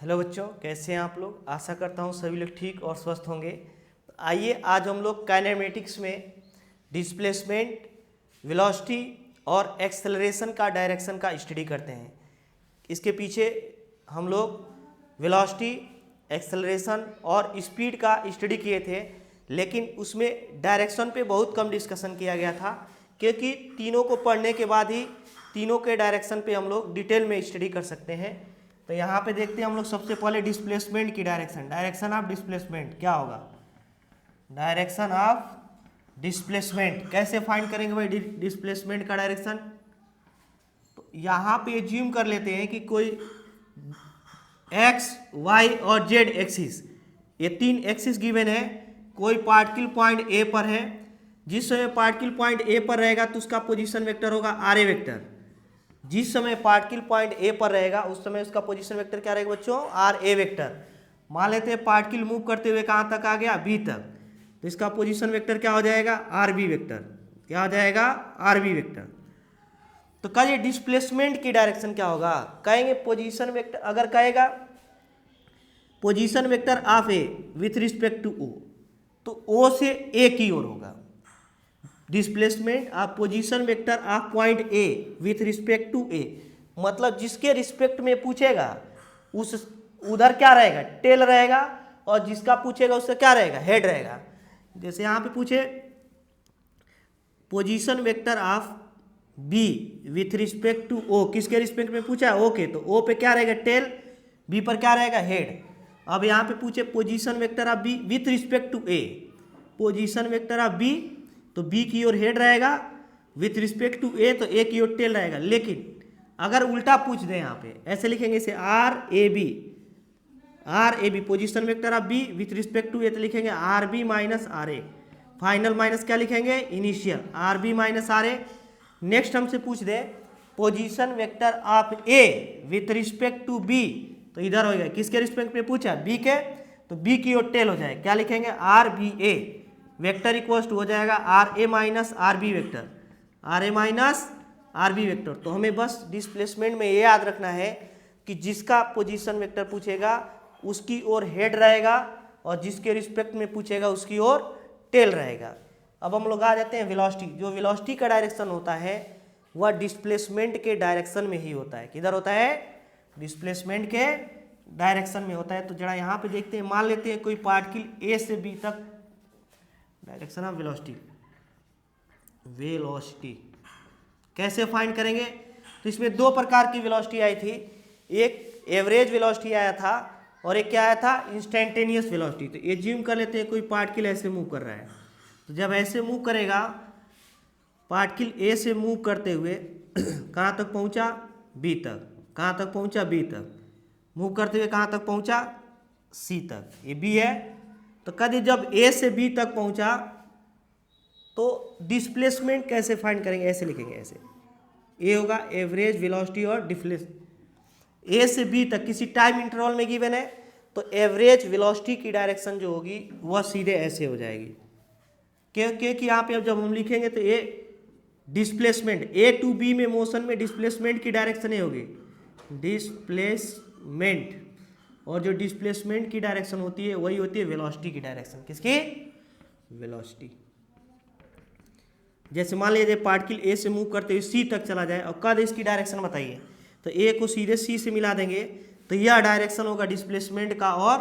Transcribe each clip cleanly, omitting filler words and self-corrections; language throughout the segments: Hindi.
हेलो बच्चों, कैसे हैं आप लोग। आशा करता हूँ सभी लोग ठीक और स्वस्थ होंगे। आइए आज हम लोग काइनेमेटिक्स में डिस्प्लेसमेंट, वेलोसिटी और एक्सेलरेशन का डायरेक्शन का स्टडी करते हैं। इसके पीछे हम लोग वेलोसिटी, एक्सेलरेशन और स्पीड का स्टडी किए थे, लेकिन उसमें डायरेक्शन पे बहुत कम डिस्कशन किया गया था, क्योंकि तीनों को पढ़ने के बाद ही तीनों के डायरेक्शन पे हम लोग डिटेल में स्टडी कर सकते हैं। तो यहाँ पे देखते हैं हम लोग सबसे पहले डिस्प्लेसमेंट की डायरेक्शन ऑफ डिस्प्लेसमेंट क्या होगा। डायरेक्शन ऑफ डिस्प्लेसमेंट कैसे फाइंड करेंगे भाई डिस्प्लेसमेंट का डायरेक्शन। तो यहाँ पे एज्यूम कर लेते हैं कि कोई एक्स, वाई और जेड एक्सिस, ये तीन एक्सिस गिवन है। कोई पार्टिकल पॉइंट ए पर है। जिस समय पार्टिकल पॉइंट ए पर रहेगा तो उसका पोजीशन वेक्टर होगा आर ए वेक्टर। जिस समय पार्टिकल पॉइंट ए पर रहेगा उस समय उसका पोजीशन वेक्टर क्या रहेगा बच्चों, आर ए वेक्टर। मान लेते हैं पार्टिकल मूव करते हुए कहाँ तक आ गया, बी तक, तो इसका पोजीशन वेक्टर क्या हो जाएगा, आर बी वेक्टर। क्या हो जाएगा, आर बी वेक्टर। तो कहिए डिस्प्लेसमेंट की डायरेक्शन क्या होगा, कहेंगे पोजीशन वेक्टर। अगर कहेगा position vector of A with respect to O, तो ओ से ए की ओर होगा। Displacement of position vector of point A with respect to A, मतलब जिसके रिस्पेक्ट में पूछेगा उस उधर क्या रहेगा, टेल रहेगा, और जिसका पूछेगा उसका क्या रहेगा, हेड रहेगा। जैसे यहाँ पे पूछे position vector of B with respect to O, किसके रिस्पेक्ट में पूछा है, ओ के, तो ओ पे क्या रहेगा, टेल, बी पर क्या रहेगा, हेड। अब यहाँ पे पूछे position vector of B with respect to A, position vector of B, तो बी की ओर हेड रहेगा, विथ रिस्पेक्ट टू ए तो ए की ओर टेल रहेगा। लेकिन अगर उल्टा पूछ दे यहाँ पे ऐसे लिखेंगे, इसे R A B position vector of B with respect to A, तो लिखेंगे R B minus R A, final minus क्या लिखेंगे, initial, R B minus R A. Next हमसे पूछ दे position vector of A with respect to B, तो इधर हो गया, किसके रिस्पेक्ट में पूछा, बी के, तो बी की ओर टेल हो जाए, क्या लिखेंगे, R B A vector equals to हो जाएगा R A minus R B vector, R A minus R B vector. तो हमें बस डिस्प्लेसमेंट में ये याद रखना है कि जिसका पोजीशन वेक्टर पूछेगा उसकी ओर हेड रहेगा, और जिसके रिस्पेक्ट में पूछेगा उसकी ओर टेल रहेगा। अब हम लोग आ जाते हैं वेलोसिटी। जो वेलोसिटी का डायरेक्शन होता है वह डिस्प्लेसमेंट के डायरेक्शन में ही होता है। किधर होता है, डिस्प्लेसमेंट के डायरेक्शन में होता है। तो जरा यहाँ पे देखते हैं, मान लेते हैं कोई पार्टिकल ए से बी तक, डायरेक्शन ऑफ वेलोसिटी कैसे फाइंड करेंगे। तो इसमें दो प्रकार की वेलोसिटी आई थी, एक एवरेज वेलोसिटी आया था और एक क्या आया था, इंस्टेंटेनियस वेलोसिटी। तो एज्यूम कर लेते हैं कोई पार्टिकल ऐसे मूव कर रहा है, तो जब ऐसे मूव करेगा पार्टिकल ए से मूव करते हुए कहाँ तक पहुँचा, बी तक, कहाँ तक पहुँचा, बी तक, मूव करते हुए कहाँ तक पहुँचा, सी तक, ये बी है। तो कभी जब ए से बी तक पहुंचा तो डिस्प्लेसमेंट कैसे फाइंड करेंगे, ऐसे लिखेंगे, ऐसे ए होगा एवरेज वेलोसिटी और डिस्प्लेस, ए से बी तक किसी टाइम इंटरवल में गिवन है, तो एवरेज वेलोसिटी की डायरेक्शन जो होगी वह सीधे ऐसे हो जाएगी। क्योंकि यहाँ पे अब जब हम लिखेंगे तो ए डिस्प्लेसमेंट, ए टू बी में मोशन में डिस्प्लेसमेंट की डायरेक्शन ये होगी डिस्प्लेसमेंट, और जो डिस्प्लेसमेंट की डायरेक्शन होती है वही होती है वेलोसिटी की डायरेक्शन। किसकी, वेलोसिटी। जैसे मान लीजिए पार्टिकल ए से मूव करते हुए सी तक चला जाए, और कद इसकी डायरेक्शन बताइए, तो ए को सीधे सी से मिला देंगे, तो यह डायरेक्शन होगा डिस्प्लेसमेंट का और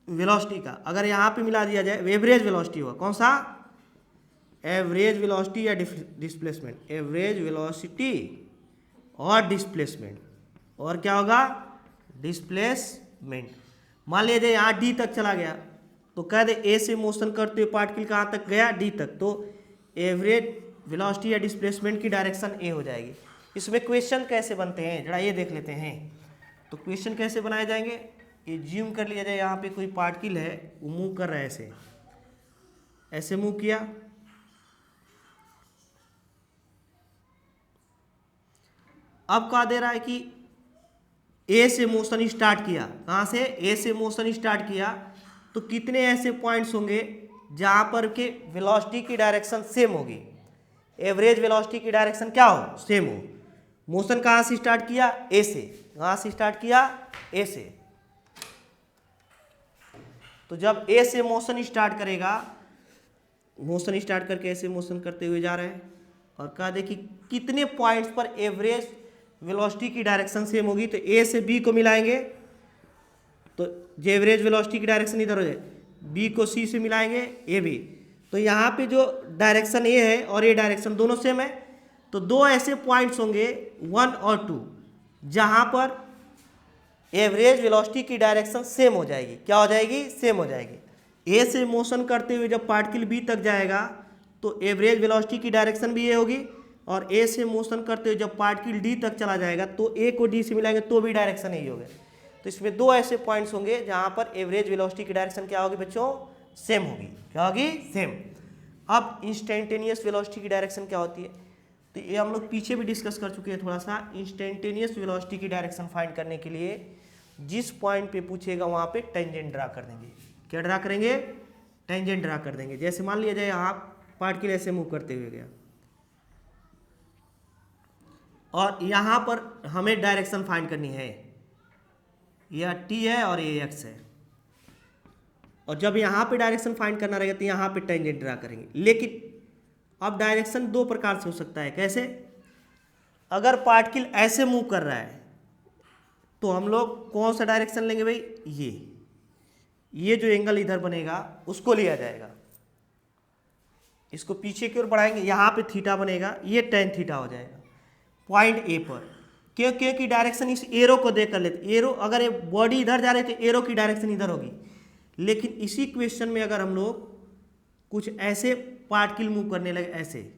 वेलोसिटी का। अगर यहाँ पे मिला दिया जाए एवरेज वेलोसिटी होगा, कौन सा, एवरेज वेलोसिटी या डिस्प्लेसमेंट, एवरेज वेलोसिटी और डिस्प्लेसमेंट, और क्या होगा, डिस्प्लेसमेंट। मान लीजिए यहाँ डी तक चला गया, तो कह दे ए से मोशन करते हुए पार्टिकल कहाँ तक गया, डी तक, तो एवरेज वेलोसिटी या डिस्प्लेसमेंट की डायरेक्शन ए हो जाएगी। इसमें क्वेश्चन कैसे बनते हैं जरा ये देख लेते हैं। तो क्वेश्चन कैसे बनाए जाएंगे, एज्यूम कर लिया जाए यहाँ पे कोई पार्टिकल है, वो मूव कर रहा है, ऐसे ऐसे मूव किया, अब कहा दे रहा है कि ए से मोशन स्टार्ट किया, कहाँ से, ए से मोशन स्टार्ट किया, तो कितने ऐसे पॉइंट्स होंगे जहाँ पर के वेलोसिटी की डायरेक्शन सेम होगी, एवरेज वेलोसिटी की डायरेक्शन क्या हो, सेम हो। मोशन कहाँ से स्टार्ट किया, ए से, कहाँ से स्टार्ट किया, ए से। तो जब ए से मोशन स्टार्ट करेगा, मोशन स्टार्ट करके ऐसे मोशन करते हुए जा रहे हैं और कहा दे कि कितने पॉइंट्स पर एवरेज वेलोसिटी की डायरेक्शन सेम होगी, तो ए से बी को मिलाएंगे तो जो एवरेज वेलोसिटी की डायरेक्शन इधर हो जाए, बी को सी से मिलाएंगे ए बी, तो यहाँ पे जो डायरेक्शन ए है और ये डायरेक्शन दोनों सेम है, तो दो ऐसे पॉइंट्स होंगे 1 और 2 जहाँ पर एवरेज वेलोसिटी की डायरेक्शन सेम हो जाएगी। क्या हो जाएगी, सेम हो जाएगी। ए से मोशन करते हुए जब पार्टिकल बी तक जाएगा तो एवरेज वेलोसिटी की डायरेक्शन भी ये होगी, और ए से मोशन करते हुए जब पार्टिकल डी तक चला जाएगा तो ए को डी से मिलाएंगे तो भी डायरेक्शन यही होगा। तो इसमें दो ऐसे पॉइंट्स होंगे जहाँ पर एवरेज वेलोसिटी की डायरेक्शन क्या होगी बच्चों, सेम होगी। क्या होगी, सेम। अब इंस्टेंटेनियस वेलोसिटी की डायरेक्शन क्या होती है, तो ये हम लोग पीछे भी डिस्कस कर चुके हैं थोड़ा सा। इंस्टेंटेनियस वेलोसिटी की डायरेक्शन फाइंड करने के लिए जिस पॉइंट पे पूछेगा वहाँ पे टेंजेंट ड्रा कर देंगे। क्या ड्रा करेंगे, टेंजेंट ड्रा कर देंगे। जैसे मान लिया जाए यहाँ पार्टिकल ऐसे मूव करते हुए गया और यहाँ पर हमें डायरेक्शन फाइंड करनी है, यह टी है और ये एक्स है, और जब यहाँ पे डायरेक्शन फाइंड करना रहेगा तो यहाँ पे टेंजेंट ड्रा करेंगे। लेकिन अब डायरेक्शन दो प्रकार से हो सकता है। कैसे, अगर पार्टिकल ऐसे मूव कर रहा है तो हम लोग कौन सा डायरेक्शन लेंगे भाई, ये जो एंगल इधर बनेगा उसको लिया जाएगा, इसको पीछे की ओर बढ़ाएंगे, यहाँ पे थीटा बनेगा, ये टेन थीटा हो जाएगा पॉइंट ए पर। क्योंकि डायरेक्शन इस एरो को देख कर लेते, एरो अगर ये बॉडी इधर जा रही है तो एरो की डायरेक्शन इधर होगी। लेकिन इसी क्वेश्चन में अगर हम लोग कुछ ऐसे पार्टिकल मूव करने लगे ऐसे,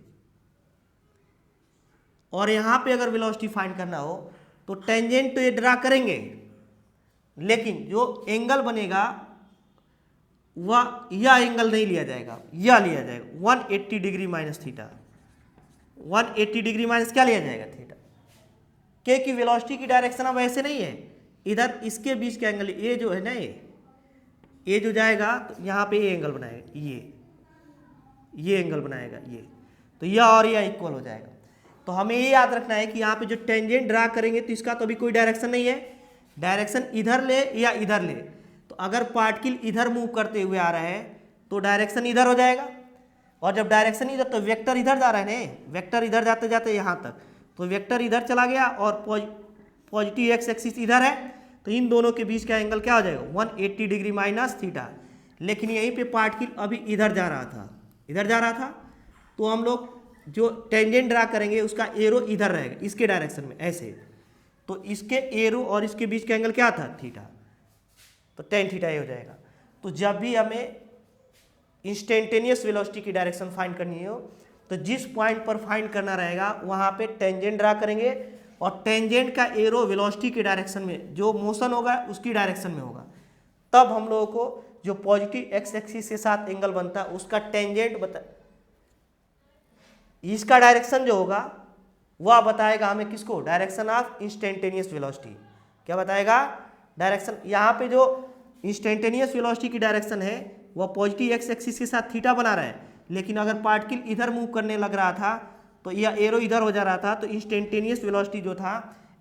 और यहाँ पे अगर वेलोसिटी फाइंड करना हो तो टेंजेंट तो ये ड्रा करेंगे, लेकिन जो एंगल बनेगा वह यह एंगल नहीं लिया जाएगा, यह लिया जाएगा 180 degree minus theta. 180 degree minus क्या लिया जाएगा, थीटा। क्योंकि वेलोसिटी की डायरेक्शन अब ऐसे नहीं है, इधर इसके बीच का एंगल ये जो है ना, ये जो जाएगा तो यहाँ पे ये एंगल बनाएगा, ये एंगल बनाएगा ये, तो यह और यह इक्वल हो जाएगा। तो हमें ये याद रखना है कि यहाँ पे जो टेंजेंट ड्रा करेंगे तो इसका तो अभी कोई डायरेक्शन नहीं है, डायरेक्शन इधर ले या इधर ले। तो अगर पार्टिकल इधर मूव करते हुए आ रहा है तो डायरेक्शन इधर हो जाएगा, और जब डायरेक्शन इधर तो वेक्टर इधर जा रहा है ना, वेक्टर इधर जाते जाते यहाँ तक, तो वेक्टर इधर चला गया और पॉजिटिव एक्स एक्सिस इधर है, तो इन दोनों के बीच का एंगल क्या हो जाएगा, 180 डिग्री माइनस थीटा। लेकिन यहीं पे पार्टिकल अभी इधर जा रहा था, तो हम लोग जो टेंजेंट ड्रा करेंगे उसका एरो इधर रहेगा, इसके डायरेक्शन में ऐसे, तो इसके एरो और इसके बीच का एंगल क्या था, थीटा, तो टेन थीटा ये हो जाएगा। तो जब भी हमें इंस्टेंटेनियस वेलोसिटी की डायरेक्शन फाइंड करनी हो तो जिस पॉइंट पर फाइंड करना रहेगा वहाँ पे टेंजेंट ड्रा करेंगे, और टेंजेंट का एरो वेलोसिटी के डायरेक्शन में जो मोशन होगा उसकी डायरेक्शन में होगा। तब हम लोगों को जो पॉजिटिव एक्स एक्सिस के साथ एंगल बनता है उसका टेंजेंट इसका डायरेक्शन जो होगा वह बताएगा हमें किसको, डायरेक्शन ऑफ इंस्टेंटेनियस वेलोसिटी। क्या बताएगा, डायरेक्शन। यहाँ पे जो इंस्टेंटेनियस वेलोसिटी की डायरेक्शन है वह पॉजिटिव एक्स एक्सिस के साथ थीटा बना रहा है, लेकिन अगर पार्टिकल इधर मूव करने लग रहा था तो यह एरो इधर हो जा रहा था, तो इंस्टेंटेनियस वेलोसिटी जो था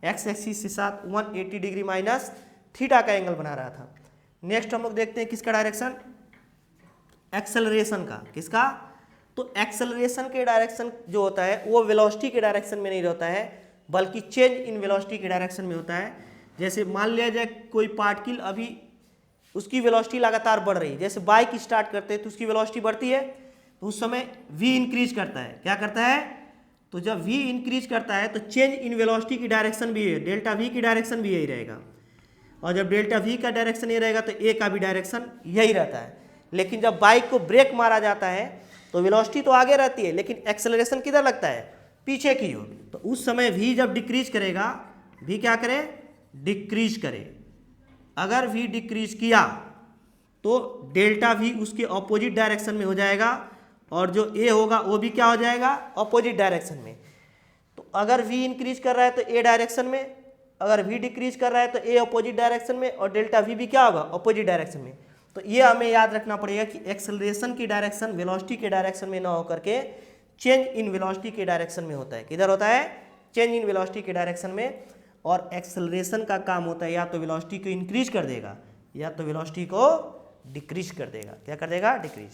एक्स एक्सिस के साथ 180 डिग्री माइनस थीटा का एंगल बना रहा था। नेक्स्ट हम लोग देखते हैं किसका डायरेक्शन, एक्सेलरेशन का। किसका, तो एक्सेलरेशन के डायरेक्शन जो होता है वो वेलोसिटी के डायरेक्शन में नहीं होता है, बल्कि चेंज इन वेलोसिटी के डायरेक्शन में होता है। जैसे मान लिया जाए कोई पार्टिकल अभी उसकी वेलोसिटी लगातार बढ़ रही है, जैसे बाइक स्टार्ट करते हैं तो उसकी वेलोसिटी बढ़ती है, तो उस समय v इंक्रीज करता है। क्या करता है, तो जब v इंक्रीज करता है तो चेंज इन वेलोसिटी की डायरेक्शन भी है, डेल्टा v की डायरेक्शन भी यही रहेगा, और जब डेल्टा v का डायरेक्शन ये रहेगा तो a का भी डायरेक्शन यही रहता है। लेकिन जब बाइक को ब्रेक मारा जाता है तो वेलोसिटी तो आगे रहती है, लेकिन एक्सेलरेशन किधर लगता है, पीछे की ओर। तो उस समय v जब डिक्रीज करेगा, v क्या करे, डिक्रीज करे। अगर v डिक्रीज किया तो डेल्टा v उसके ऑपोजिट डायरेक्शन में हो जाएगा, और जो a होगा वो भी क्या हो जाएगा, ऑपोजिट डायरेक्शन में। तो अगर v इंक्रीज कर रहा है तो a डायरेक्शन में, अगर v डिक्रीज कर रहा है तो a ऑपोजिट डायरेक्शन में, और डेल्टा v भी क्या होगा, ऑपोजिट डायरेक्शन में। तो ये हमें याद रखना पड़ेगा कि एक्सेलरेशन की डायरेक्शन वेलोसिटी के डायरेक्शन में ना होकर के चेंज इन वेलोसिटी के डायरेक्शन में होता है। किधर होता है, चेंज इन वेलोसिटी के डायरेक्शन में। और एक्सेलरेशन का काम होता है या तो वेलोसिटी को इंक्रीज कर देगा या तो वेलोसिटी को डिक्रीज कर देगा। क्या कर देगा? डिक्रीज।